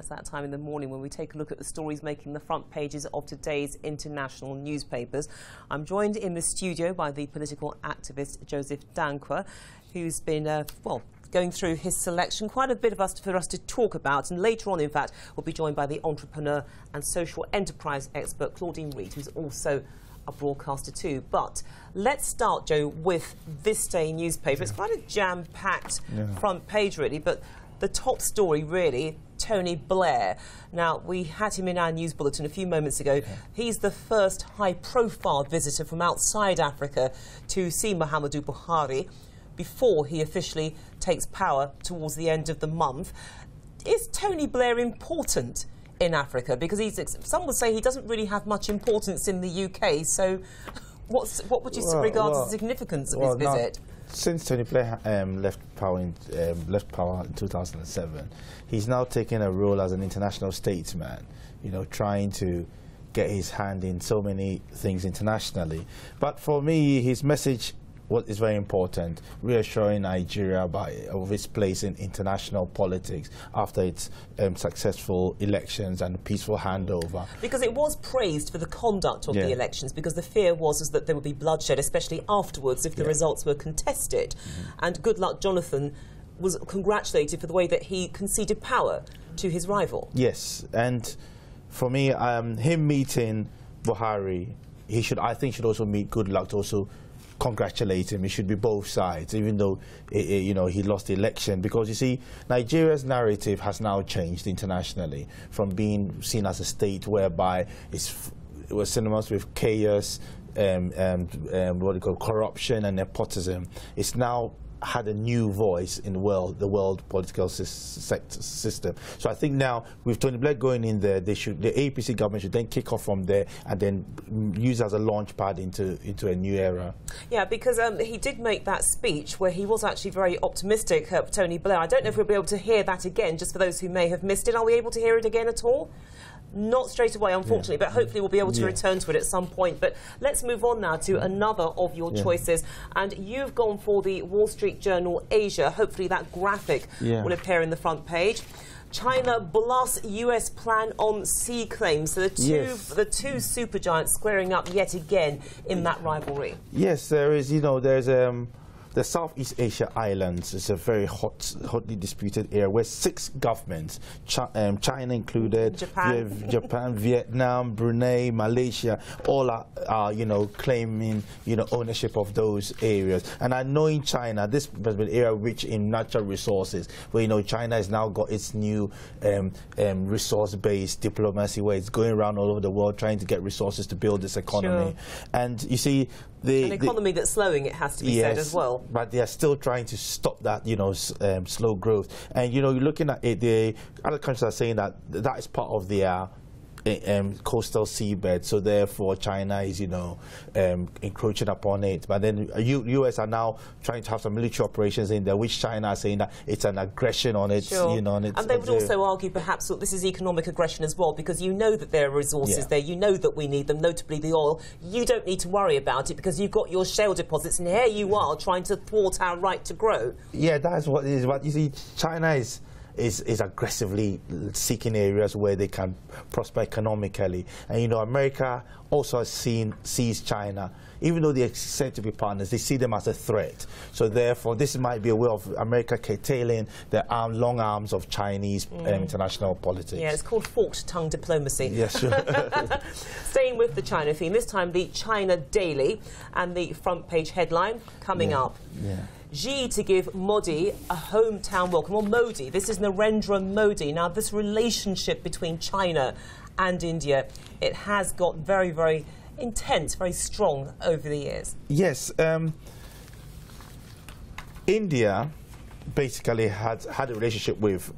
It's that time in the morning when we take a look at the stories making the front pages of today's international newspapers. I'm joined in the studio by the political activist Joseph Danquah, who's been, going through his selection. Quite a bit for us to talk about. And later on, in fact, we'll be joined by the entrepreneur and social enterprise expert Claudine Reid, who's also a broadcaster too. But let's start, Joe, with this day newspaper. It's quite a jam-packed front page, really, but the top story, really, Tony Blair. Now, we had him in our news bulletin a few moments ago. He's the first high-profile visitor from outside Africa to see Muhammadu Buhari before he officially takes power towards the end of the month. Is Tony Blair important in Africa? Because some would say he doesn't really have much importance in the UK. So what would you regard as the significance of his visit? Since Tony Blair left power in 2007, he's now taken a role as an international statesman, you know, trying to get his hand in so many things internationally. But for me, his message is very important, reassuring Nigeria of its place in international politics after its successful elections and peaceful handover. Because it was praised for the conduct of the elections, because the fear was that there would be bloodshed, especially afterwards if the results were contested. And Goodluck Jonathan was congratulated for the way that he conceded power to his rival. Yes, and for me, him meeting Buhari, I think should also meet Goodluck to also congratulate him. It should be both sides, even though you know, he lost the election, because you see, Nigeria's narrative has now changed internationally from being seen as a state whereby it was synonymous with chaos, corruption and nepotism. It's now had a new voice in the world political system. So I think now with Tony Blair going in there, the APC government should then kick off from there and then use as a launch pad into a new era. Yeah, because he did make that speech where he was actually very optimistic, Tony Blair. I don't know if we'll be able to hear that again, just for those who may have missed it. Are we able to hear it again at all? Not straight away, unfortunately, but hopefully we'll be able to return to it at some point. But let's move on now to another of your choices. And you've gone for the Wall Street Journal Asia. Hopefully that graphic will appear in the front page. China blasts US plan on sea claims. So the two supergiants squaring up yet again in that rivalry. Yes, there is, you know, there's the Southeast Asia islands is a very hotly disputed area where 6 governments, China included, Japan, Vietnam, Brunei, Malaysia, all are you know, claiming, you know, ownership of those areas. And I know in China, this has been an area rich in natural resources, where, you know, China has now got its new resource-based diplomacy, where it's going around all over the world trying to get resources to build this economy. And you see, an economy that's slowing, it has to be said as well. But they are still trying to stop that, you know, slow growth. And, you know, you're looking at it, the other countries are saying that that is part of their coastal seabed, so therefore China is, you know, encroaching upon it. But then US are now trying to have some military operations in there, which China is saying that it's an aggression on its, you know, on its. And they would also argue perhaps that this is economic aggression as well, because you know that there are resources there, you know that we need them, notably the oil. You don't need to worry about it because you've got your shale deposits, and here you are trying to thwart our right to grow. Yeah, that's what it is. But you see, China is aggressively seeking areas where they can prosper economically. And, you know, America also sees China, even though they're said to be partners, they see them as a threat. So therefore, this might be a way of America curtailing the long arms of Chinese international politics. Yeah, it's called forked tongue diplomacy. Yes, sure. Staying with the China theme, this time the China Daily and the front page headline coming up. Xi to give Modi a hometown welcome. Or Modi, this is Narendra Modi. Now, this relationship between China and India, it has got very, very intense, very strong over the years. Yes. India basically had a relationship with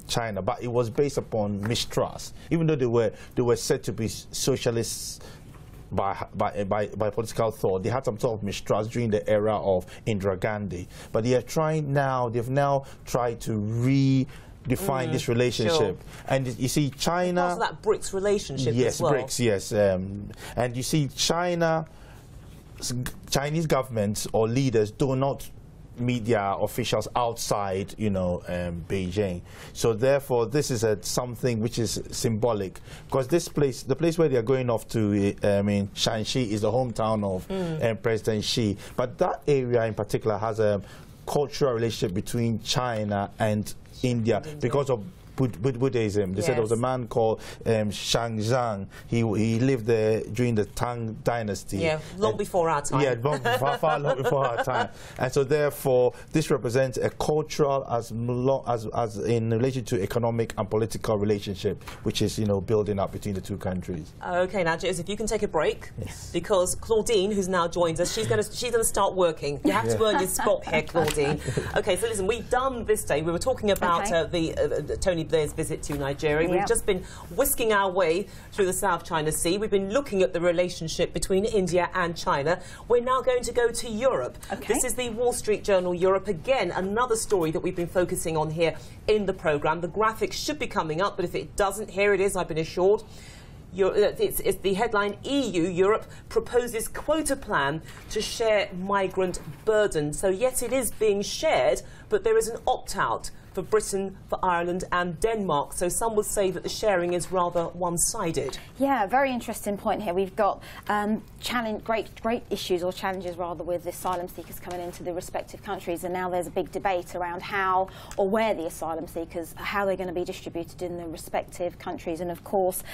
China, but it was based upon mistrust. Even though they were said to be socialists by political thought, they had some sort of mistrust during the era of Indira Gandhi. But they've now tried to redefine this relationship. And you see, China. Because of that BRICS relationship as well. Yes, BRICS, yes. And you see, Chinese governments or leaders do not media officials outside, Beijing. So therefore, this is something which is symbolic, because the place where they are going off to, Shanxi, is the hometown of President Xi. But that area in particular has a cultural relationship between China and India because of Buddhism. They said there was a man called Shang Zhang. He lived there during the Tang Dynasty. Yeah, long before our time. Yeah, far long before our time. And so therefore, this represents a cultural as in relation to economic and political relationship, which is building up between the two countries. Okay, now Joseph, you can take a break, yes, because Claudine, who's now joined us, she's going to start working. You have to earn your spot here, Claudine. Okay, so listen, we've done this day. We were talking about Tony Blair's visit to Nigeria. We've just been whisking our way through the South China Sea. We've been looking at the relationship between India and China. We're now going to go to Europe. This is the Wall Street Journal Europe. Again, another story that we've been focusing on here in the programme. The graphic should be coming up, but if it doesn't, here it is, I've been assured. It's the headline: Europe proposes quota plan to share migrant burden. So yes, it is being shared, but there is an opt-out for Britain, for Ireland and Denmark. So some would say that the sharing is rather one-sided. Yeah, very interesting point here. We've got great issues, or challenges rather, with asylum seekers coming into the respective countries, and now there's a big debate around how or where the asylum seekers, how they're going to be distributed in the respective countries. And of course,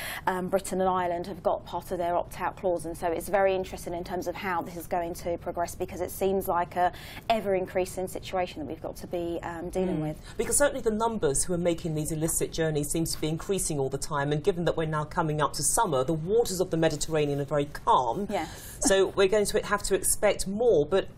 Britain and Ireland have got part of their opt-out clause, and so it's very interesting in terms of how this is going to progress, because it seems like a ever-increasing situation that we've got to be dealing with. Because certainly the numbers who are making these illicit journeys seems to be increasing all the time, and given that we're now coming up to summer, the waters of the Mediterranean are very calm. Yes. So we're going to have to expect more. But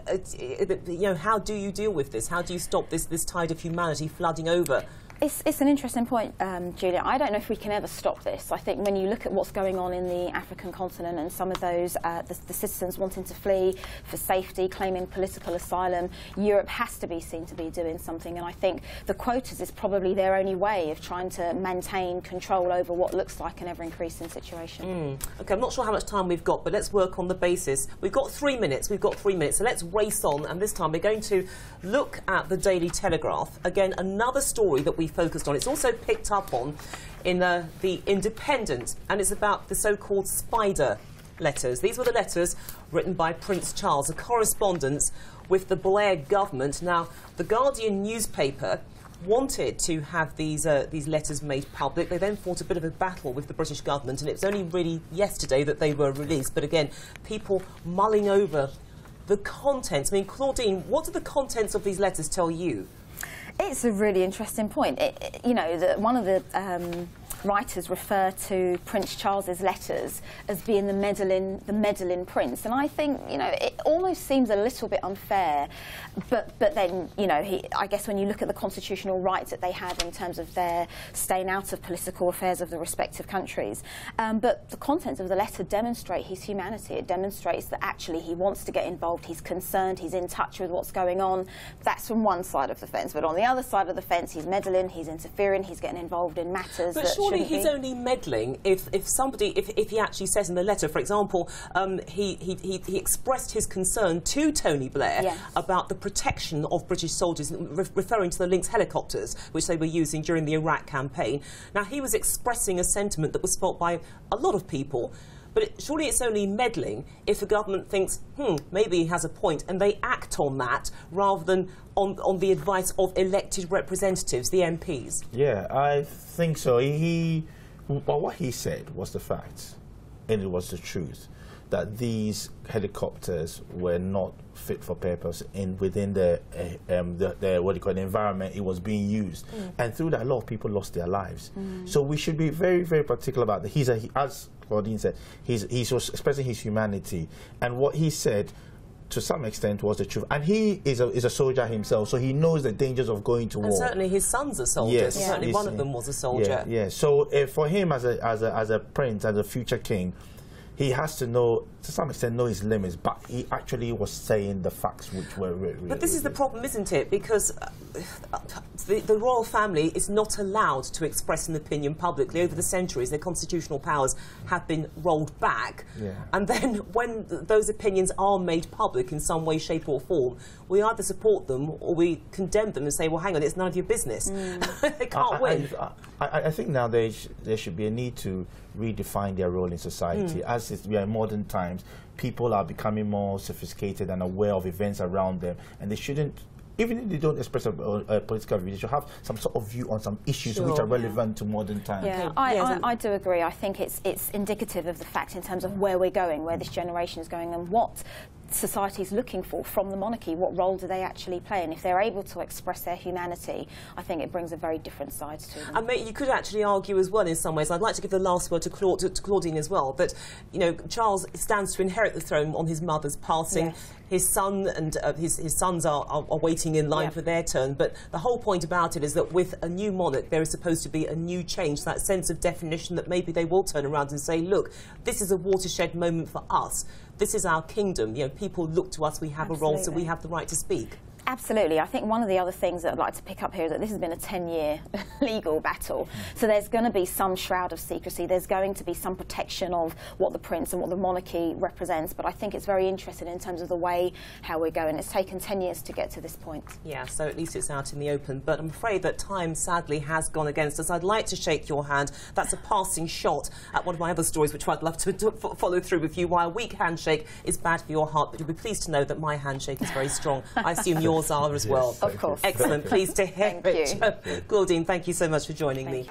how do you deal with this? How do you stop this tide of humanity flooding over? It's an interesting point, Julia. I don't know if we can ever stop this. I think when you look at what's going on in the African continent and some of those, the citizens wanting to flee for safety, claiming political asylum, Europe has to be seen to be doing something. And I think the quotas is probably their only way of trying to maintain control over what looks like an ever-increasing situation. OK, I'm not sure how much time we've got, but let's work on the basis. We've got 3 minutes. We've got 3 minutes. So let's race on. And this time we're going to look at the Daily Telegraph. Again, another story that we focused on. It's also picked up on in the Independent, and it's about the so-called spider letters. These were the letters written by Prince Charles, a correspondence with the Blair government. Now, the Guardian newspaper wanted to have these letters made public. They then fought a bit of a battle with the British government, and it was only really yesterday that they were released. But again, people mulling over the contents. I mean, Claudine, what do the contents of these letters tell you? It's a really interesting point. One of the writers refer to Prince Charles's letters as being the meddling prince, and I think it almost seems a little bit unfair. But then I guess when you look at the constitutional rights that they had in terms of their staying out of political affairs of the respective countries, but the contents of the letter demonstrate his humanity. It demonstrates that actually he wants to get involved. He's concerned. He's in touch with what's going on. That's from one side of the fence, but on the other side of the fence, he's meddling. He's interfering. He's getting involved in matters. But surely he's only meddling if he actually says in the letter, for example, he expressed his concern to Tony Blair about the protection of British soldiers, referring to the Lynx helicopters which they were using during the Iraq campaign. Now, he was expressing a sentiment that was felt by a lot of people. But surely it's only meddling if the government thinks, maybe he has a point, and they act on that rather than on the advice of elected representatives, the MPs. Yeah, I think so. What he said was the fact, and it was the truth, that these helicopters were not fit for purpose within the environment it was being used, and through that a lot of people lost their lives. So we should be very, very particular about that. As Claudine said, he's expressing his humanity, and what he said to some extent was the truth. And he is a soldier himself, so he knows the dangers of going to war. And certainly his son's a soldier. Yes, certainly one of them was a soldier. Yeah. So for him as a prince, as a future king, he has to know, to some extent, know his limits, but he actually was saying the facts which were... But this is the problem, isn't it? Because the royal family is not allowed to express an opinion publicly. Over the centuries, their constitutional powers have been rolled back. Yeah. And then when those opinions are made public in some way, shape or form, we either support them or we condemn them and say, well, hang on, it's none of your business. They can't win. I think now there should be a need to redefine their role in society. As we are in modern times, people are becoming more sophisticated and aware of events around them, and they shouldn't, even if they don't express a political view, they should have some sort of view on some issues which are relevant to modern times. Yeah, I do agree. I think it's indicative of the fact in terms of where we're going, where this generation is going, and what society is looking for from the monarchy. What role do they actually play? And if they're able to express their humanity, I think it brings a very different side to them. And you could actually argue as well in some ways, I'd like to give the last word to Claudine as well, but you know, Charles stands to inherit the throne on his mother's passing. Yes. His son and his sons are waiting in line for their turn, but the whole point about it is that with a new monarch there is supposed to be a new change, that sense of definition that maybe they will turn around and say, look, this is a watershed moment for us. This is our kingdom. You know, people look to us. We have a role, so we have the right to speak. Absolutely. I think one of the other things that I'd like to pick up here is that this has been a 10-year legal battle. So there's going to be some shroud of secrecy. There's going to be some protection of what the prince and what the monarchy represents. But I think it's very interesting in terms of the way how we're going. It's taken 10 years to get to this point. Yeah, so at least it's out in the open. But I'm afraid that time, sadly, has gone against us. I'd like to shake your hand. That's a passing shot at one of my other stories, which I'd love to follow through with you. Why a weak handshake is bad for your heart. But you'll be pleased to know that my handshake is very strong. I assume yours are as well. Of course. Excellent. Pleased to hear it. Claudine, thank you so much for joining me.